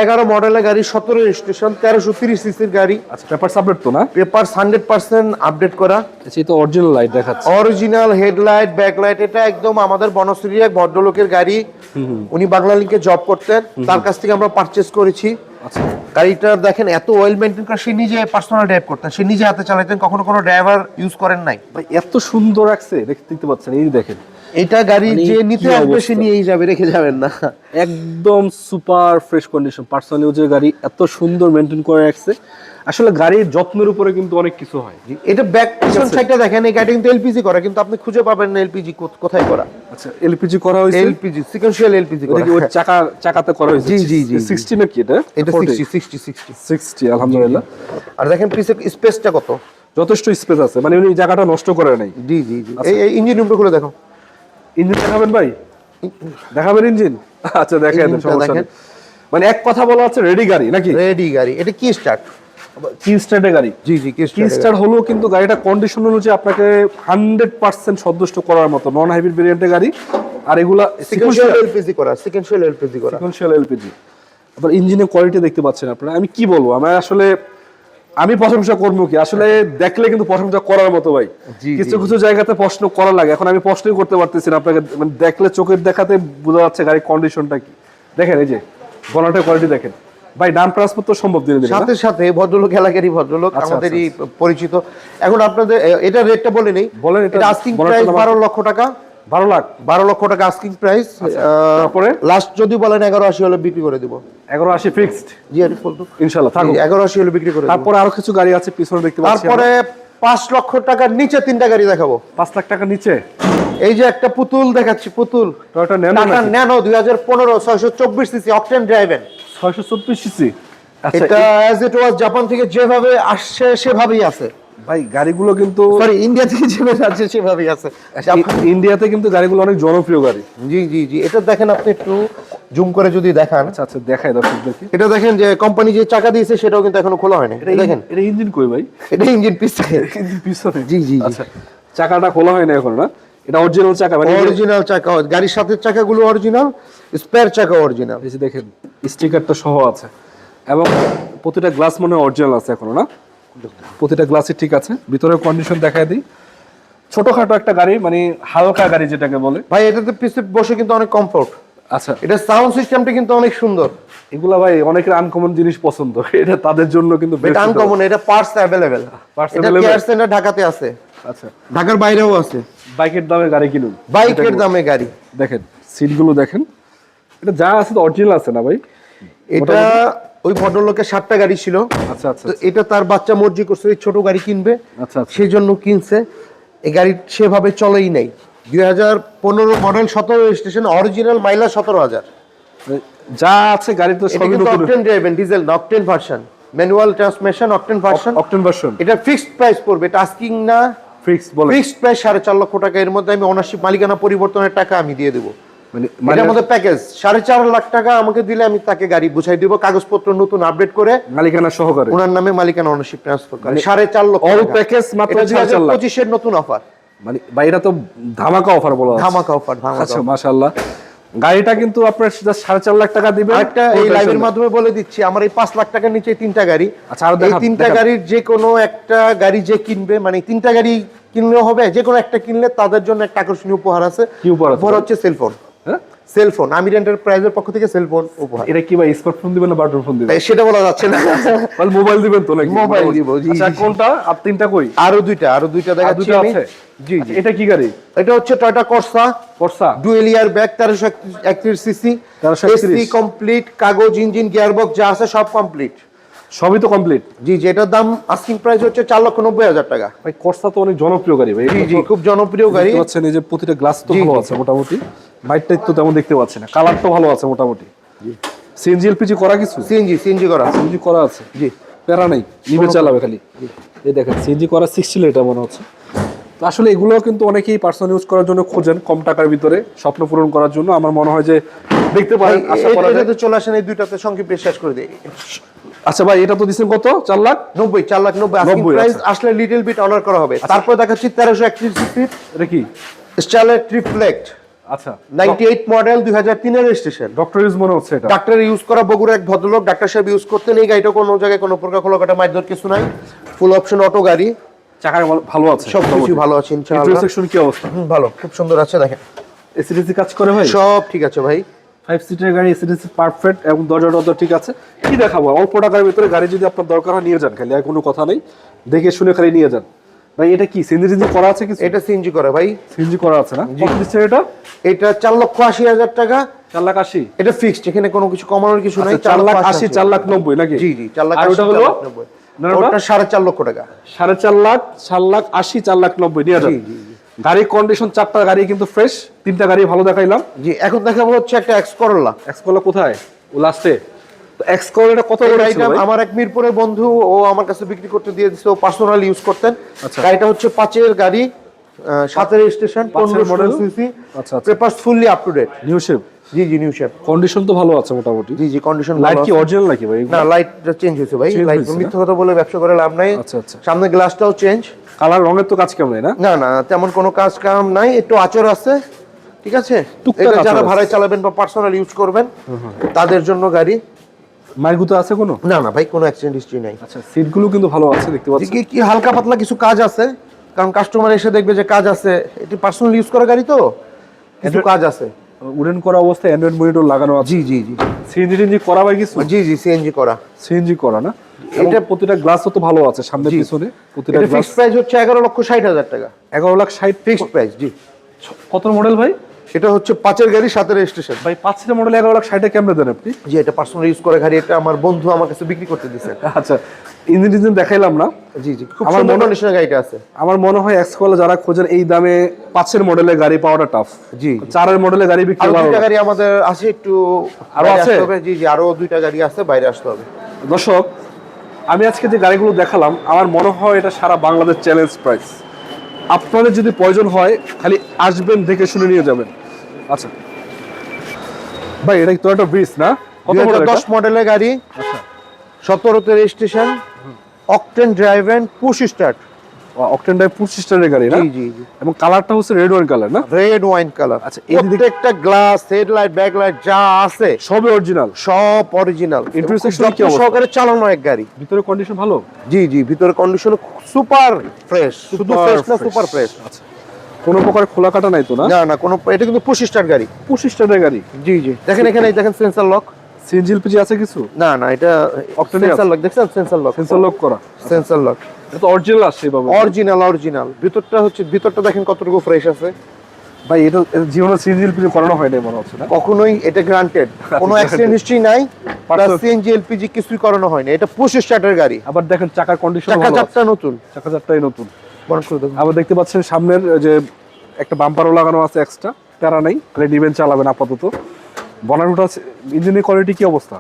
11 মডেলের গাড়ি, 17 রেজিস্ট্রেশন, 1330 সিসির গাড়ি, আচ্ছা, পেপার সাবলেট তো না? পেপার 100% আপডেট করা, আচ্ছা, এই তো অরিজিনাল লাইট দেখাচ্ছে। Original headlight, backlight. এটা একদম আমাদের বনশ্রী এক ভদ্রলোকের গাড়ি, উনি বাংলা লিংকে জব করতেন, তার কাছ থেকে আমরা পারচেজ করেছি। আচ্ছা, গাড়িটা দেখেন এত ওয়েল মেইনটেইন করা, সে নিজে পার্সোনাল ড্রাইভ করতেন, সে নিজে হাতে চালাতেন, কখনো কোনো ড্রাইভার ইউজ করেন নাই। ভাই এত সুন্দর রাখছে, দেখতে পাচ্ছেন, এই দেখেন এটা গাড়ি মানে যে কি নিতে আসবে সে অবস্থা? নিয়েই যাবে, রেখে যাবেন না। একদম সুপার ফ্রেশ কন্ডিশন, পার্সোনাল ইউজের গাড়ি, এত সুন্দর মেনটেন করে রাখছে। আসলে গাড়ির যত্নের উপরে কিন্তু অনেক কিছু হয়। এটা ব্যাক পিছন সাইডটা দেখেন, এই গাড়ি কিন্তু এলপিজি করা, কিন্তু আপনি খুঁজে পাবেন না এলপিজি কোথায় করা। আচ্ছা, এলপিজি করা হয়েছে? এলপিজি সিকোয়েন্সিয়াল এলপিজি এটা করা। কি ওই চাকাতে করা হয়েছে? জি, জি, জি, 60 নাকি এটা? এটা 60 60, আলহামদুলিল্লাহ। আর দেখেন পিছে স্পেসটা কত, যথেষ্ট স্পেস আছে, মানে উনি জায়গাটা নষ্ট করে নাই। জি জি জি। এই ইঞ্জিন রুমটা খুলে দেখো, ইঞ্জিন দেখাবেন ভাই? দেখাবেন ইঞ্জিন? আচ্ছা, দেখাই দেন, ইঞ্জিনটা সমস্যা নেই। দেখেন। মানে এক কথা বলা হচ্ছে রেডি গাড়ি নাকি? রেডি গাড়ি। এটা কি স্টার্ট? কি স্টার্টের গাড়ি? জি জি কি কি স্টার হলো, কিন্তু গাড়িটা কন্ডিশন অনুযায়ী আপনাকে 100% সন্তুষ্ট করার মতো নন হাইব্রিড ভেরিয়েন্টের গাড়ি। আর এগুলা সিকোয়েন্সিয়াল এলপিজি করা, সিকোয়েন্সিয়াল এলপিজি করা। Sequential LPG. আবার ইঞ্জিনের কোয়ালিটি দেখতে পাচ্ছেন আপনারা। আমি কি বলবো, আমি প্রশংসা করবো কি, আসলে দেখলে কিন্তু প্রশংসা করার মতো ভাই। জি, কিছু কিছু জায়গাতে প্রশ্ন করা লাগে, এখন আমি প্রশ্নই করতে পারতেছি না আপনাকে, মানে দেখলে চোখের দেখাতে বোঝা যাচ্ছে গাড়ির কন্ডিশনটা কি। দেখেন এই যে বনাটের কোয়ালিটি দেখেন ভাই, ডান ট্রান্সপোর্ট তো সম্ভব দিনে দিনে। সাথে সাথে ভদ্রলোক এলাকারই ভদ্রলোক, আচ্ছা, আমাদেরই পরিচিত। এখন আপনাদের এটা রেটটা বলে নেই। বলেন, এটা এটা আস্কিং বলার প্রাইস জন্য 12 লক্ষ টাকা। 12 লাখ? 12 লক্ষ টাকা আস্কিং প্রাইস। তারপরে লাস্ট যদি বলেন 1180 হলে বিক্রি করে দেব। 1180 ফিক্সড জি আরে বলতো ইনশাআল্লাহ থাকুক। 1180 হলে বিক্রি করে দেব। তারপরে আরো কিছু গাড়ি আছে পিছনে দেখতে পাচ্ছি। তারপরে 5 লক্ষ টাকার নিচে তিনটা গাড়ি দেখাবো। 5 লাখ টাকা নিচে এই যে একটা পুতুল দেখাচ্ছি, পুতুল Toyota nano, tata nano 2015 624 CC octane driven, 624 CC. আচ্ছা, এটা অ্যাজ ইট ওয়াজ জাপান থেকে যেভাবে আসছে সেভাবেই আছে। ভাই গাড়িগুলো কিন্তু সরি ইন্ডিয়া থেকে যেভাবে আছে সেভাবেই আছে। ইন্ডিয়াতে কিন্তু গাড়িগুলো অনেক জনপ্রিয় গাড়ি। জি জি জি, এটা দেখেন আপনি একটু জুম করে যদি দেখান। আচ্ছা আচ্ছা, দেখাই দর্শকদেরকে। এটা দেখেন যে কোম্পানি যে চাকা দিয়েছে সেটাও কিন্তু এখনো খোলা হয়নি। এটা দেখেন, এটা ইঞ্জিন কই ভাই? এটা ইঞ্জিন পিছনে। ইঞ্জিন পিছনে? জি জি জি। আচ্ছা, চাকাটা খোলা হয় না এখন না? এটা অরিজিনাল চাকা মানে অরিজিনাল চাকা, গাড়ির সাথে চাকাগুলো অরিজিনাল, স্পেয়ার চাকা অরিজিনাল। এই যে দেখেন স্টিকারটা সহ আছে এবং প্রতিটা গ্লাস মনে অরিজিনাল আছে এখনো না? প্রতিটা গ্লাসই ঠিক আছে। ভিতরের কন্ডিশন দেখায় দিই। ছোটখাটো একটা গাড়ি, মানে হালকা গাড়ি যেটাকে বলে। ভাই এটাতে পিছে বসে কিন্তু অনেক কমফোর্ট। আচ্ছা, এটা সাউন্ড সিস্টেমটা কিন্তু অনেক সুন্দর। এগুলা ভাই অনেকের আনকমন জিনিস পছন্দ, এটা তাদের জন্য কিন্তু এটা আনকমন, এটা পার্টস अवेलेबल। Parts এটা available? কেয়ার সেন্টার ঢাকাতে আছে, আচ্ছা, ঢাকার বাইরেও আছে। বাইকের দামে গাড়ি কিনুন, বাইকের দামে গাড়ি। দেখেন সিটগুলো দেখেন, এটা যা আছে তো অরিজিনাল আছে না ভাই? এটা ওই ভদ্রলোকের 7টা গাড়ি ছিল। আচ্ছা আচ্ছা তো এটা তার বাচ্চা মর্জি করছে এই ছোট গাড়ি কিনবে, আচ্ছা আচ্ছা। সেই জন্য কিনছে। এই গাড়ি সেভাবে চলেই নাই। 2015 মডেল, 17 রেজিস্ট্রেশন, অরিজিনাল মাইলেজ 17,000। যা আছে গাড়ি তো এটা সবই কিন্তু নতুন। অকটেন ড্রাইভেন, ডিজেল না, octane version, manual transmission, octane version. Octane version এটা ফিক্সড প্রাইস পড়বে, এটা আস্কিং না, ফিক্স বলে, ফিক্সড প্রাইস 4.5 লক্ষ টাকা। এর মধ্যে আমি ওনারশিপ মালিকানা পরিবর্তনের টাকা আমি দিয়ে দেবো। মানে এটার মধ্যে প্যাকেজ 4.5 লাখ টাকা আমাকে দিলে আমি তাকে গাড়ি বুঝাই দিব, কাগজপত্র নতুন আপডেট করে মালিকানা সহকারে ওনার নামে মালিকানা ওনারশিপ ট্রান্সফার করে 4.5 লক্ষ অল টাকা। প্যাকেজ মাত্র এটা 4.5 লাখ। 2025 এর নতুন অফার, মানে ভাই এটা তো ধামাকা অফার বলা আছে। ধামাকা অফার, ধামাকা আচ্ছা offer। মাশাআল্লাহ, গাড়িটা কিন্তু আপনার জাস্ট 4.5 লাখ টাকা দিবেন। একটা এই লাইভের মাধ্যমে বলে দিচ্ছি, আমার এই 5 লাখ টাকার নিচে 3টা গাড়ি। আচ্ছা, আর এই দেখান, 3টা দেখান। গাড়ির যে কোনো একটা গাড়ি যে কিনবে, মানে 3টা গাড়ি কিনলেও হবে, যে কোনো একটা কিনলে তাদের জন্য একটা আকর্ষণীয় উপহার আছে। কি উপহার আছে? উপহার হচ্ছে সেলফোন। হ্যাঁ, সেলফোন আমির এন্টারপ্রাইজের পক্ষ থেকে সেলফোন উপহার। এটা কি ভাই স্মার্টফোন দিবেন না বাটন ফোন দিবেন? তাই সেটা বলা যাচ্ছে না। মানে মোবাইল দিবেন তো নাকি? মোবাইল দিব, জি, আচ্ছা, জি। কোনটা? আর তিনটা কই? আরো দুইটা দেখাচ্ছি দুটো আমি। আছে? জি জি। আচ্ছা, এটা কি গাড়ি? এটা হচ্ছে Toyota Corsa, Corsa dual airbag, 1331 CC, 1331 AC complete, কাগজ, ইঞ্জিন, গিয়ারবক্স যা আছে সব কমপ্লিট। সবই তো কমপ্লিট। জি জি। এটার দাম আস্কিং প্রাইস হচ্ছে 4,90,000 টাকা। ভাই করসা তো অনেক জনপ্রিয় গাড়ি ভাই। জি জি, খুব জনপ্রিয় গাড়ি। দেখতে পাচ্ছেন এই যে প্রতিটা গ্লাস তো জি, ভালো জি। আছে মোটামুটি, বাইকটা তো তেমন দেখতে পাচ্ছি না, কালারটা ভালো আছে মোটামুটি। সিএনজি এলপিজি করা কিছু? সিএনজি করা। সিএনজি করা আছে, জি। প্যারা নাই, নিবে চালাবে খালি। এই দেখেন সিএনজি করা 60 লিটার মনে হচ্ছে। তো আসলে এগুলো কিন্তু অনেকেই পার্সোনাল ইউজ করার জন্য খোঁজেন, কম টাকার ভিতরে স্বপ্ন পূরণ করার জন্য। আমার মনে হয় যে দেখতে পারেন, আশা করা যায়। এটাতে চলে আসেন, এই দুইটাতে সংক্ষিপ্ত শেষ করে দেই। আচ্ছা ভাই, এটা তো দিচ্ছেন কত? 4 লাখ 90, 4,90,000 আস্কিং 90, প্রাইস। আচ্ছা। আসলে লিটল বিট অনার করা হবে। তারপর দেখাচ্ছি 1331 সিসি এটা কি? স্টাইলার ট্রিপ্লেট, আচ্ছা, 98 মডেল, 2003 এর রেজিস্ট্রেশন। ডক্টর ইউজ মনে হচ্ছে এটা। ডাক্তার ইউজ করা, বগুড়ার এক ভদ্রলোক ডাক্তার সাহেব ইউজ করতেন। এই গাড়িটা কোনো জায়গায় কোনো প্রকার খোলাকাটা মাইর কিছু নাই, ফুল অপশন অটো গাড়ি, চাকা ভালো আছে, সবকিছু ভালো আছে ইনশাআল্লাহ। ইন্টেরিয়র সেকশন কি অবস্থা? ভালো, খুব সুন্দর আছে, দেখেন এসিডিসি কাজ করে ভাই? সব ঠিক আছে ভাই। 5 সিটের গাড়ি, এসিডিসি পারফেক্ট এবং দরজা ঠিক আছে। কি দেখাবো, অল্প টাকার ভিতরে গাড়ি যদি আপনার দরকার হয় নিয়ে যান, খালি আর কোনো কথা নেই, দেখে শুনে খালি নিয়ে যান। ভাই এটা কি সিএনজি করা আছে কিছু? এটা সিএনজি করা ভাই। সিএনজি করা আছে না? কত দিচ্ছেন এটা? এটা 4,80,000 টাকা। 4,80,000? এটা ফিক্সড, এখানে কোনো কিছু কমানোর কিছু নাই। 4,80,000, 4,90,000 নাকি? জি জি, 4,80,000, আর ওটা হলো 4,90,000। না, ওটা ওটা 4.5 লক্ষ টাকা। 4.5 লাখ, 4,80,000, 4,90,000 নিয়ে যান। জি জি জি। গাড়ির কন্ডিশন 4টা গাড়ি কিন্তু ফ্রেশ, 3টা গাড়ি ভালো দেখাইলাম। জি, এখন দেখাবো হচ্ছে একটা এক্স করোলা। এক্সকোলা কোথায়? ও লাস্টে। তো এক্সকোলাটা কত করে ছিল ভাই? আমার এক মিরপুরের বন্ধু, ও আমার কাছে বিক্রি করতে দিয়ে দিছে, ও পার্সোনাল ইউজ করতেন। আচ্ছা। গাড়িটা হচ্ছে 5 এর গাড়ি, 7 এর রেজিস্ট্রেশন, 5 মডেল সিসি, আচ্ছা আচ্ছা, papers fully up to date. New shape. জি জি, নিউ শেপ। কন্ডিশন তো ভালো আছে মোটামুটি। জি জি, কন্ডিশন লাইট কি অরিজিনাল নাকি ভাই? না, লাইটটা চেঞ্জ হয়েছে ভাই। Change লাইট হয়েছে, মিথ্যা কথা বলে ব্যবসা করে লাভ নাই। আচ্ছা আচ্ছা, সামনে গ্লাসটাও চেঞ্জ। কালার রঙের তো কাজ কেমন না? না না, তেমন কোনো কাজ কাম নাই, একটু আচর আছে, ঠিক আছে। টুকটাক এটা আঁচড় যারা আছে। ভাড়ায় চালাবেন বা পার্সোনাল ইউজ করবেন তাদের জন্য গাড়ি। মাইগুতো আছে কোনো? না না ভাই, কোনো অ্যাক্সিডেন্ট হিস্ট্রি নাই। আচ্ছা, সিটগুলো কিন্তু ভালো আছে দেখতে পাচ্ছি। কি হালকা পাতলা কিছু কাজ আছে, কারণ কাস্টমার এসে দেখবে যে কাজ আছে। এটি পার্সোনাল ইউজ করা গাড়ি তো, কিছু কাজ আছে। উডেন করা অবস্থায় অ্যান্ড্রয়েড মনিটর লাগানো আছে। জি জি জি সিএনজি করা ভাই কিছু? জি জি, সিএনজি করা। সিএনজি করা না? এটা প্রতিটা গ্লাসও তো ভালো আছে, সামনে জি। পিছনে প্রতিটা এটা গ্লাস। ফিক্সড প্রাইস হচ্ছে 11,60,000 টাকা। 11,60,000 ফিক্সড প্রাইস। জি। কত মডেল ভাই? এটা হচ্ছে 5 এর গাড়ি, 7 এর রেজিস্ট্রেশন। ভাই 5 সিটের মডেল 11,60,000 কেমনে দেন আপনি? জি, এটা পার্সোনাল ইউজ করা গাড়ি। এটা আমার বন্ধু আমার কাছে বিক্রি করতে দিয়েছে। আচ্ছা, ইঞ্জিন দেখাইলাম না। জি জি, খুব আমার সুন্দর মনে- কন্ডিশনের গাড়িটা আছে। আমার মনে হয় এক্সকোলা যারা খোঁজেন এই দামে 5 মডেলের গাড়ি পাওয়াটা টাফ। জি। 4 মডেলের গাড়ি বিক্রি আরো করা দুইটা গাড়ি আমাদের আছে, একটু আরো বাইরে আছে? আসতে হবে। জি জি, আরো দুইটা গাড়ি আছে, বাইরে আসতে হবে। দর্শক, আমি আজকে যে গাড়িগুলো দেখালাম আমার মনে হয় এটা সারা বাংলাদেশ চ্যালেঞ্জ প্রাইস। আপনাদের যদি প্রয়োজন হয় খালি আসবেন, দেখে শুনে নিয়ে যাবেন। আচ্ছা ভাই, এটা টয়োটা ব্রিজ না? কত মডেল এটা? 2010 মডেলের গাড়ি, আচ্ছা 17তে registration, octane driven, push start. Octane drive push স্টারের গাড়ি না? জি জি জি, এবং কালারটা হচ্ছে রেড ওয়াইন কালার না? Red wine colour. আচ্ছা, এই দিকে- প্রত্যেকটা গ্লাস, হেডলাইট, ব্যাকলাইট যা আছে সবই অরিজিনাল। সব অরিজিনাল। Interior section কি অবস্থা? সহকারে চালানো এক গাড়ি। ভিতরে কন্ডিশন ভালো? জি জি, ভিতরে কন্ডিশন সুপার ফ্রেশ, শুধু Super ফ্রেশ না, fresh। Super fresh. আচ্ছা, কোনো প্রকার খোলা কাটা নাই তো না? না না, কোনো, এটা কিন্তু পুশ স্টার্ট গাড়ি। পুশ স্টারের গাড়ি। জি জি, দেখেন এখানে, দেখেন সেন্সর লক। সিএনজি এলপিজি আছে কিছু? না না, এটা Octane সেন্সর লক, দেখছেন সেন্সর লক, সেন্সর লক করা। সেন্সর লক এটা তো অরিজিনাল আসছে এইভাবে। Original original. ভিতরটা হচ্ছে, ভিতরটা দেখেন কতটুকু ফ্রেশ আছে। ভাই এটা জীবনে সিএনজি এলপিজি করানো হয় না মনে হচ্ছে না? কখনোই এটা গ্রান্টেড, কোনো অ্যাক্সিডেন্ট হিস্ট্রি নাই, প্লাস সিএনজি এলপিজি কিছুই করানো হয়নি। এটা পুশ স্টার্টের গাড়ি। আবার দেখেন চাকার কন্ডিশন চাকা ভালো আছে। চাপটা নতুন, চাকা চারটাই নতুন। বন্ধ করে দেবো। আবার দেখতে পাচ্ছেন সামনের যে একটা বাম্পারও লাগানো আছে এক্সট্রা, প্যারা নাই, খালি নিবেন চালাবেন আপাতত। বনারুটা ইঞ্জিনের কোয়ালিটি কি অবস্থা?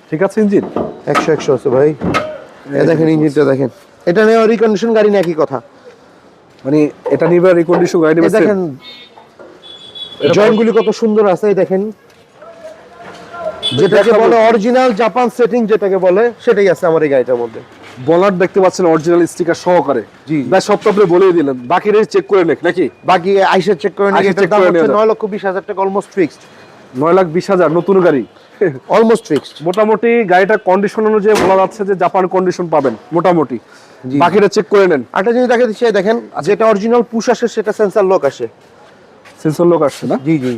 ঠিক আছে ইঞ্জিন? 100 আছে ভাই। এ দেখেন ইঞ্জিনটা দেখেন, এটা নেওয়া রিকন্ডিশন গাড়ি না, একই কথা। মানে এটা নিবে রিকন্ডিশন গাড়ি নিবে। এই দেখেন জয়েন্টগুলি কত সুন্দর আছে, এই দেখেন, যেটাকে বলে অরিজিনাল জাপান সেটিং, যেটাকে বলে সেটাই আছে আমার এই গাড়িটার মধ্যে। বলার দেখতে পাচ্ছেন অরিজিনাল স্টিকার সহকারে। জি। ভাই সব তো আপনি বলেই দিলেন, বাকি রেট চেক করে নেক নাকি? বাকি আইসা চেক করে নিয়ে, আইসা এটার check দাম করে হচ্ছে নিয়ে যাও। 9,20,000 টাকা, অলমোস্ট ফিক্সড। 9,20,000 নতুন গাড়ি। Almost fixed. মোটামুটি গাড়িটার কন্ডিশন অনুযায়ী বলা যাচ্ছে যে জাপান কন্ডিশন পাবেন মোটামুটি। জি। বাকিটা চেক করে নেন। একটা জিনিস দেখে দিচ্ছি, এই দেখেন, যেটা অরিজিনাল পুশ আসে সেটা সেন্সর লক আসে। সেন্সর লোক আসছে না? জি জি,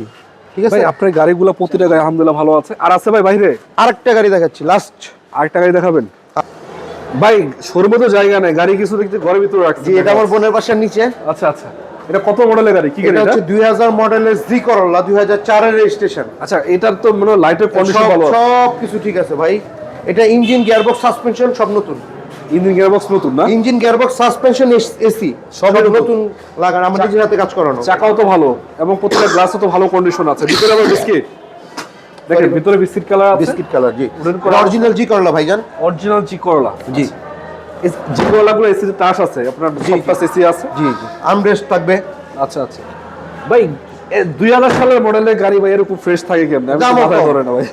ঠিক আছে। ভাই আপনার গাড়িগুলো প্রতিটা গাড়ি আলহামদুলিল্লাহ ভালো আছে। আর আছে ভাই বাইরে আরেকটা গাড়ি দেখাচ্ছি, লাস্ট। আরেকটা গাড়ি দেখাবেন? ভাই শোরুমে তো জায়গা নেই, গাড়ি কিছু দেখতে ঘরের ভিতরে রাখছি। জি, এটা আমার বোনের বাসার নিচে। আচ্ছা আচ্ছা, এটা কত মডেলের গাড়ি? কি গাড়ি এটা এটা? হচ্ছে 2000 মডেলের জি করোলা, 2004 এর রেজিস্ট্রেশন। আচ্ছা, এটার তো মনে হয় লাইটের কন্ডিশন ভালো আছে। সব কিছু ঠিক আছে ভাই। এটা ইঞ্জিন, গিয়ারবক্স, সাসপেনশন সব নতুন। ইঞ্জিন গিয়ারবক্স নতুন না? ইঞ্জিন, গিয়ারবক্স, সাসপেনশন, এসি সব সবই নতুন। নতুন লাগানো, আমাদের নিজের হাতে কাজ করানো। চাকাও তো ভালো এবং প্রত্যেকটা গ্লাসও তো ভালো কন্ডিশন আছে। ভিতরে আবার বিস্কিট দেখেন, ভিতরে বিস্কিট কালার আছে। বিস্কিট কালার, জি। উডেন করা অরিজিনাল জি করোলা ভাইজান। অরিজিনাল জি করলা। জি জি করলাগুলো এসি টাচ আছে আপনার, সবটা এসি আছে। জি জি, আর্মরেস্ট থাকবে। আচ্ছা আচ্ছা ভাই, 2000 সালের মডেলের গাড়ি ভাই এরকম ফ্রেশ থাকে কেমন? আমি তো দামও মাথায় কম। ধরে না ভাই।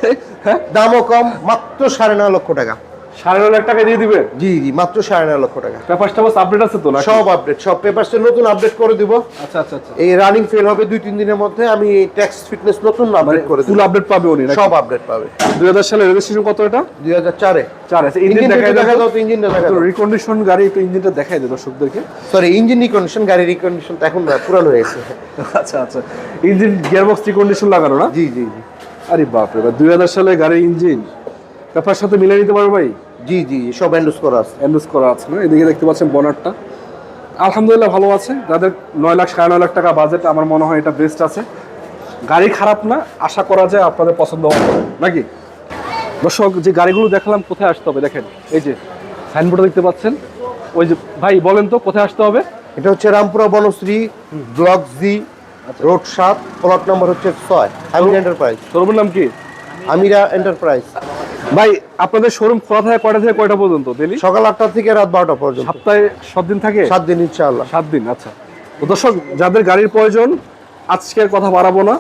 হ্যাঁ, দামও কম, মাত্র 9.5 লক্ষ টাকা। 9.5 টাকা দিয়ে দিবে? জি জি, মাত্র 9.5 লক্ষ টাকা। পেপারসটা বাস আপডেট আছে তো না? সব আপডেট, সব পেপারস নতুন আপডেট করে দিব। আচ্ছা আচ্ছা আচ্ছা, এই রানিং ফেল হবে 2-3 দিনের মধ্যে, আমি ট্যাক্স ফিটনেস নতুন আপডেট করে দিব। ফুল আপডেট পাবে উনি নাকি? সব আপডেট পাবে। 2000 সালের রেজিস্ট্রেশন কত এটা? 2004 এ। 4 আছে। ইঞ্জিন ইঞ্জিন দেখাই দেখা দাও দাও তো, ইঞ্জিনটা দেখা দাও। রিকন্ডিশন গাড়ি, একটু ইঞ্জিনটা দেখাই দাও দর্শকদেরকে। সরি, ইঞ্জিন রিকন্ডিশন, গাড়ি রিকন্ডিশন তো এখন পুরানো হয়ে গেছে। আচ্ছা আচ্ছা, ইঞ্জিন গিয়ারবক্স রিকন্ডিশন লাগানো না? জি জি জি আরে বাপ রে, 2000 সালের গাড়ির ইঞ্জিন পেপার সাথে মিলিয়ে নিতে পারো ভাই? জি জি, সব এন্ডোস করা আছে। এন্ডোস করা আছে না? এদিকে দেখতে পাচ্ছেন বনারটা আলহামদুলিল্লাহ ভালো আছে। যাদের 9 লাখ 9.5 লাখ টাকা বাজেট, আমার মনে হয় এটা বেস্ট আছে। গাড়ি খারাপ না, আশা করা যায় আপনাদের পছন্দ হবে নাকি? দর্শক, যে গাড়িগুলো দেখালাম কোথায় আসতে হবে দেখেন, এই যে সাইনবোর্ড দেখতে পাচ্ছেন, ওই যে ভাই বলেন তো কোথায় আসতে হবে? এটা হচ্ছে Rampura Banasree, block G, road 7, plot number হচ্ছে 6, আমিরা এন্টারপ্রাইজ। শোরুমের নাম কি? আমিরা এন্টারপ্রাইজ। ভাই আপনাদের শোরুম খোলা থাকে কয়টা থেকে কয়টা পর্যন্ত ডেলি? সকাল 8টা থেকে রাত 12টা পর্যন্ত। সপ্তাহে 7 দিন থাকে? 7 দিন ইনশাআল্লাহ। 7 দিন। আচ্ছা, তো দর্শক, যাদের গাড়ির প্রয়োজন, আজকের কথা বাড়াবো না,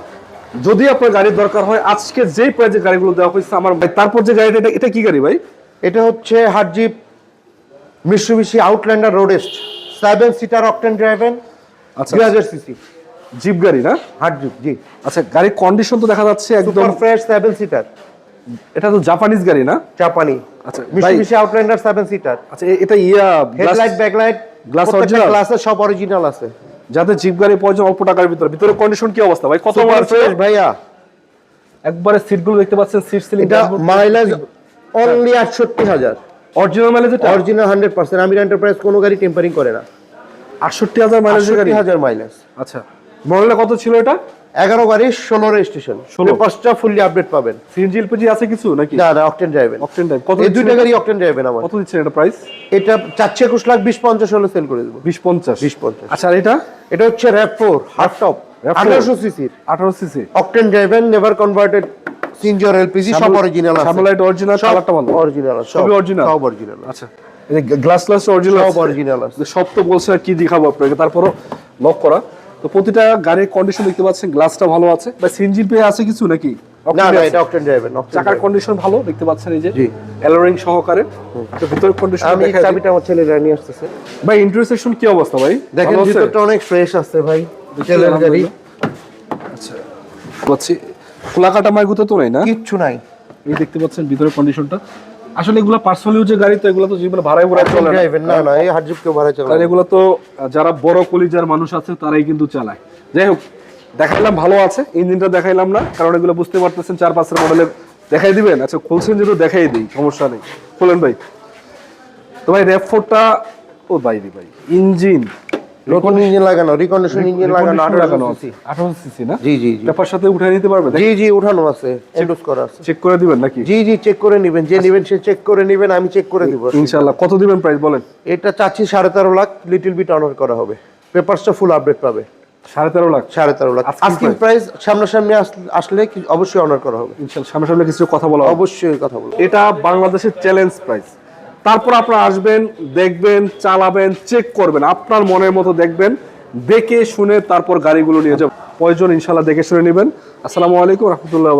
যদি আপনার গাড়ির দরকার হয় আজকে যেই প্রাইজে গাড়িগুলো দেওয়া হয়েছে আমার ভাই, তারপর যে গাড়িটা, এটা কি গাড়ি ভাই? এটা হচ্ছে হারজিপ মিৎসুবিশি আউটল্যান্ডার রোডেস্ট, 7 সিটার অকটেন ড্রাইভেন, আচ্ছা, 2000 সিসি জিপ গাড়ি না? হারজিপ। জি, আচ্ছা, গাড়ির কন্ডিশন তো দেখা যাচ্ছে একদম সুপার ফ্রেশ 7 সিটার। এটা তো জাপানিজ গাড়ি না? জাপানি। আচ্ছা ভাই, মিৎসুবিশি আউটল্যান্ডার 7 সিটার। আচ্ছা এটা হেডলাইট, ব্যাকলাইট, গ্লাস প্রত্যেকটা অরিজিনাল? গ্লাসে সব অরিজিনাল আছে। যাদের জিপ গাড়ি প্রয়োজন অল্প টাকার ভিতরে, ভিতরে কন্ডিশন কি অবস্থা ভাই? কত সুপার মাইলেজ ফ্রেশ ভাইয়া। একবারে সিটগুলো দেখতে পাচ্ছেন, সিট সিলিং, এটা মাইলেজ অনলি 68,000। অরিজিনাল মাইলেজ এটা? অরিজিনাল 100%। আমিরা এন্টারপ্রাইজ কোনো গাড়ি টেম্পারিং করে না। 68,000 মাইলেজের গাড়ি? 68,000 মাইলেজ। আচ্ছা, মডেলটা কত ছিল এটা? 11 গাড়ি, 16 রেজিস্ট্রেশন। 16 পেপারসটা ফুললি আপডেট পাবেন। সিএনজি এলপিজি আছে কিছু নাকি? না না, অকটেন ড্রাইভেন। অকটেন ড্রাইভ কত? এই দুইটা গাড়ি অকটেন ড্রাইভেন আমার। কত দিচ্ছেন এটা প্রাইস? এটা 4 লাখ 20-50 হলে সেল করে দেবো। 20-50? 20-50। আচ্ছা, আর এটা? এটা হচ্ছে র‍্যাপ4 হাফ টপ, 1800 সিসির 18 CC octane driven, never converted CNG or LPG সব অরিজিনাল আছে। সামলাইট অরিজিনাল, কালারটা ভালো। অরিজিনাল আছে, সবই original? সব অরিজিনাল আছে। আচ্ছা, এই যে গ্লাস অরিজিনাল, সব অরিজিনাল আছে। সব তো বলছে আর কি দেখাবো আপনাকে, তারপরও লক করা। তো প্রতিটা গাড়ির কন্ডিশন দেখতে পাচ্ছেন, গ্লাসটা ভালো আছে। বা সিএনজি পে আছে কিছু নাকি? না না, এটা অকটেন ড্রাইভের। চাকার কন্ডিশন ভালো দেখতে পাচ্ছেন, এই যে জি। অ্যালোরিং সহকারে। তো ভিতরের কন্ডিশন আমি দেখাই দিই। চাবিটা আমার ছেলেরা নিয়ে আসতেছে। ভাই ইন্টারসেকশন কি অবস্থা ভাই? দেখেন ভালো আছে? ভিতরটা অনেক ফ্রেশ আছে ভাই, দেখছি, তেলের গাড়ি, আচ্ছা বলছি খোলা কাটা মাইগুতো তো নাই না? কিচ্ছু নাই। এই দেখতে পাচ্ছেন ভিতরের কন্ডিশনটা। আসলে এগুলো পার্সোনাল ইউজের গাড়ি, তো এগুলো তো জীবনে ভাড়ায় চলে না। ড্রাইভের না না, এই হার্ডজিপ কেউ ভাড়া চলে আর না। এগুলো তো যারা বড় কলিজার মানুষ আছে তারাই কিন্তু চালায়। যাই হোক, দেখাইলাম ভালো আছে, ইঞ্জিনটা দেখাইলাম না, কারণ এগুলো বুঝতে পারতেছেন 4-5 মডেলের। দেখাই দিবেন? আচ্ছা খুলছেন যেহেতু দেখাই দিই, সমস্যা নেই, খুলেন ভাই। তো ভাই RAV4টা, ও ভাই ইঞ্জিন নতুন ইঞ্জিন লাগানো, রিকন্ডিশন ইঞ্জিন লাগানো, 18 সিসি। 18 সিসি না? জি জি জি পেপার সাথে উঠে নিতে পারবে? জি জি, উঠানো আছে, এন্ডোস করা আছে। চেক করে দিবেন নাকি? জি জি, চেক করে নেবেন, যে নেবেন সে চেক করে নেবেন, আমি চেক করে দিব ইনশাআল্লাহ। কত দিবেন প্রাইস বলেন? এটা চাচ্ছি 13.5 লাখ, লিটল বিট অনার করা হবে। পেপারসটা ফুল আপডেট পাবে। 13.5 লাখ 13.5 লাখ আস্কিং প্রাইস। সামনাসামনি আসলে অবশ্যই অনার করা হবে ইনশাআল্লাহ। সামনে কিছু কথা বলা হবে। অবশ্যই কথা বলবো। এটা বাংলাদেশের চ্যালেঞ্জ প্রাইস। তারপর আপনারা আসবেন, দেখবেন, চালাবেন, চেক করবেন, আপনার মনের মতো দেখবেন, দেখে শুনে তারপর গাড়িগুলো নিয়ে যাবেন। প্রয়োজন ইনশাআল্লাহ দেখে শুনে নেবেন। আসসালামু আলাইকুম রহমতুল্লাহ।